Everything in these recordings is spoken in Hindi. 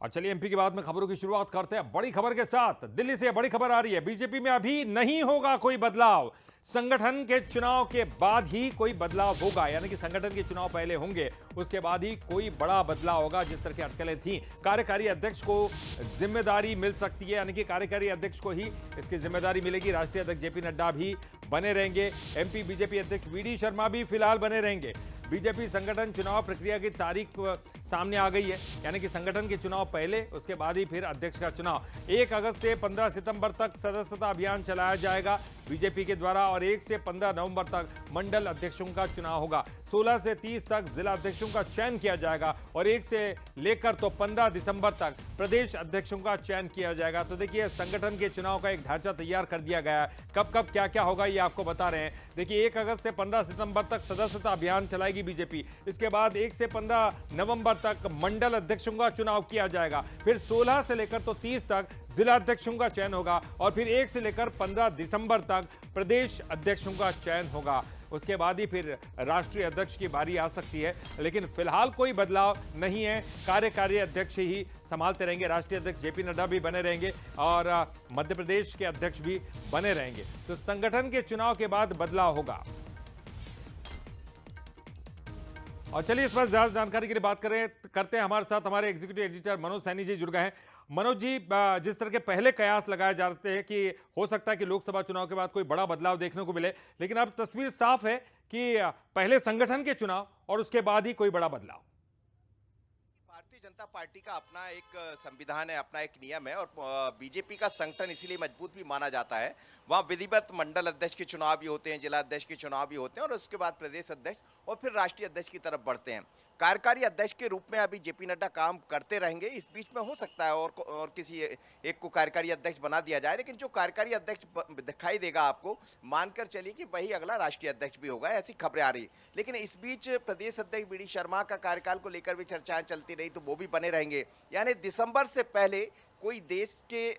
और चलिए एमपी के बाद में खबरों की शुरुआत करते हैं बड़ी खबर के साथ। दिल्ली से बड़ी खबर आ रही है, बीजेपी में अभी नहीं होगा कोई बदलाव। संगठन के चुनाव के बाद ही कोई बदलाव होगा, यानी कि संगठन के चुनाव पहले होंगे, उसके बाद ही कोई बड़ा बदलाव होगा। जिस तरह की अटकलें थी, कार्यकारी अध्यक्ष को जिम्मेदारी मिल सकती है, यानी कि कार्यकारी अध्यक्ष को ही इसकी जिम्मेदारी मिलेगी। राष्ट्रीय अध्यक्ष जेपी नड्डा भी बने रहेंगे, एमपी बीजेपी अध्यक्ष वीडी शर्मा भी फिलहाल बने रहेंगे। बीजेपी संगठन चुनाव प्रक्रिया की तारीख सामने आ गई है, यानी कि संगठन के चुनाव पहले, उसके बाद ही फिर अध्यक्ष का चुनाव। 1 अगस्त से 15 सितंबर तक सदस्यता अभियान चलाया जाएगा बीजेपी के द्वारा, और 1 से 15 नवंबर तक मंडल अध्यक्षों का चुनाव होगा। 16 से 30 तक जिला अध्यक्षों का चयन किया जाएगा, और 1 से लेकर तो 15 दिसंबर तक प्रदेश अध्यक्षों का चयन किया जाएगा। तो देखिए, संगठन के चुनाव का एक ढांचा तैयार कर दिया गया है। कब कब क्या क्या होगा ये आपको बता रहे हैं। देखिए, 1 अगस्त से 15 सितंबर तक सदस्यता अभियान चलाएगी बीजेपी। इसके बाद 1 से 15 नवंबर तक मंडल अध्यक्षों का चुनाव किया जाएगा। फिर 16 से लेकर तो 30 तक जिला अध्यक्षों का चयन होगा, और फिर 1 से लेकर 15 दिसंबर तक प्रदेश अध्यक्षों का चयन होगा। उसके बाद ही फिर राष्ट्रीय अध्यक्ष की बारी आ सकती है, लेकिन फिलहाल कोई बदलाव नहीं है। कार्यकारी अध्यक्ष ही संभालते रहेंगे। राष्ट्रीय अध्यक्ष जेपी नड्डा भी बने रहेंगे, और मध्य प्रदेश के अध्यक्ष भी बने रहेंगे। तो संगठन के चुनाव के बाद बदलाव होगा। और चलिए, इस पर ज्यादा जानकारी के लिए बात करते हैं। हमारे साथ हमारे एग्जीक्यूटिव एडिटर मनोज सैनी जी जुड़ गए हैं। मनोज जी, जिस तरह के पहले कयास लगाए जाते हैं कि हो सकता है कि लोकसभा चुनाव के बाद कोई बड़ा बदलाव देखने को मिले, लेकिन अब तस्वीर साफ है कि पहले संगठन के चुनाव और उसके बाद ही कोई बड़ा बदलाव। भारतीय जनता पार्टी का अपना एक संविधान है, अपना एक नियम है, और बीजेपी का संगठन इसीलिए मजबूत भी माना जाता है। वहाँ विधिवत मंडल अध्यक्ष के चुनाव भी होते हैं, जिला अध्यक्ष के चुनाव भी होते हैं, और उसके बाद प्रदेश अध्यक्ष और फिर राष्ट्रीय अध्यक्ष की तरफ बढ़ते हैं। कार्यकारी अध्यक्ष के रूप में अभी जेपी नड्डा काम करते रहेंगे। इस बीच में हो सकता है और किसी एक को कार्यकारी अध्यक्ष बना दिया जाए, लेकिन जो कार्यकारी अध्यक्ष दिखाई देगा आपको, मानकर चलिए कि वही अगला राष्ट्रीय अध्यक्ष भी होगा, ऐसी खबरें आ रही। लेकिन इस बीच प्रदेश अध्यक्ष वीडी शर्मा का कार्यकाल को लेकर भी चर्चाएं चलती रही, तो वो भी बने रहेंगे। यानी दिसंबर से पहले कोई देश के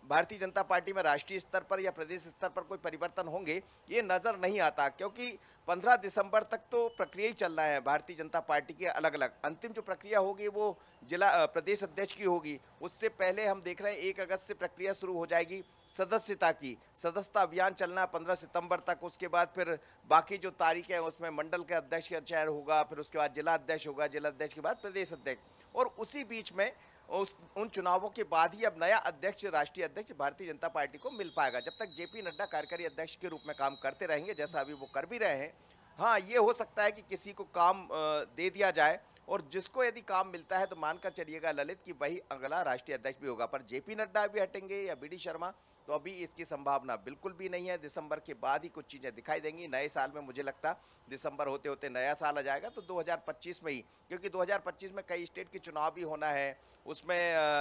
भारतीय जनता पार्टी में राष्ट्रीय स्तर पर या प्रदेश स्तर पर कोई परिवर्तन होंगे, ये नजर नहीं आता, क्योंकि 15 दिसंबर तक तो प्रक्रिया ही चल रहा है भारतीय जनता पार्टी के अलग अलग। अंतिम जो प्रक्रिया होगी वो प्रदेश अध्यक्ष की होगी। उससे पहले हम देख रहे हैं 1 अगस्त से प्रक्रिया शुरू हो जाएगी सदस्यता की। सदस्यता अभियान चलना 15 सितंबर तक। उसके बाद फिर बाकी जो तारीख है उसमें मंडल के अध्यक्ष का चयन होगा, फिर उसके बाद जिला अध्यक्ष होगा, जिला अध्यक्ष के बाद प्रदेश अध्यक्ष, और उसी बीच में उन चुनावों के बाद ही अब नया अध्यक्ष, राष्ट्रीय अध्यक्ष भारतीय जनता पार्टी को मिल पाएगा। जब तक जेपी नड्डा कार्यकारी अध्यक्ष के रूप में काम करते रहेंगे, जैसा अभी वो कर भी रहे हैं, हाँ, ये हो सकता है कि किसी को काम दे दिया जाए, और जिसको यदि काम मिलता है तो मानकर चलिएगा ललित कि वही अगला राष्ट्रीय अध्यक्ष भी होगा। पर जेपी नड्डा भी हटेंगे या वीडी शर्मा, तो अभी इसकी संभावना बिल्कुल भी नहीं है। दिसंबर के बाद ही कुछ चीज़ें दिखाई देंगी। नए साल में मुझे लगता दिसंबर होते होते नया साल आ जाएगा, तो 2025 में ही, क्योंकि 2025 में कई स्टेट के चुनाव भी होना है। उसमें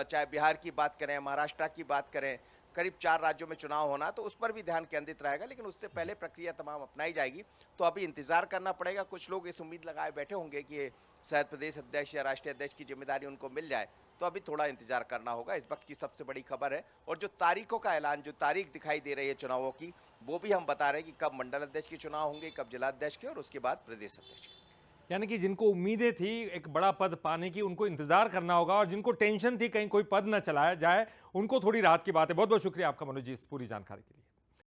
चाहे बिहार की बात करें, महाराष्ट्र की बात करें, करीब 4 राज्यों में चुनाव होना, तो उस पर भी ध्यान केंद्रित रहेगा। लेकिन उससे पहले प्रक्रिया तमाम अपनाई जाएगी, तो अभी इंतजार करना पड़ेगा। कुछ लोग इस उम्मीद लगाए बैठे होंगे कि शायद प्रदेश अध्यक्ष या राष्ट्रीय अध्यक्ष की जिम्मेदारी उनको मिल जाए, तो अभी थोड़ा इंतजार करना होगा। इस वक्त की सबसे बड़ी खबर है, और जो तारीखों का ऐलान, जो तारीख दिखाई दे रही है चुनावों की, वो भी हम बता रहे हैं कि कब मंडल अध्यक्ष के चुनाव होंगे, कब जिला अध्यक्ष के, और उसके बाद प्रदेश अध्यक्ष के। यानी कि जिनको उम्मीदें थी एक बड़ा पद पाने की, उनको इंतजार करना होगा, और जिनको टेंशन थी कहीं कोई पद न चलाया जाए, उनको थोड़ी राहत की बात है। बहुत बहुत शुक्रिया आपका मनोज जी, इस पूरी जानकारी के लिए।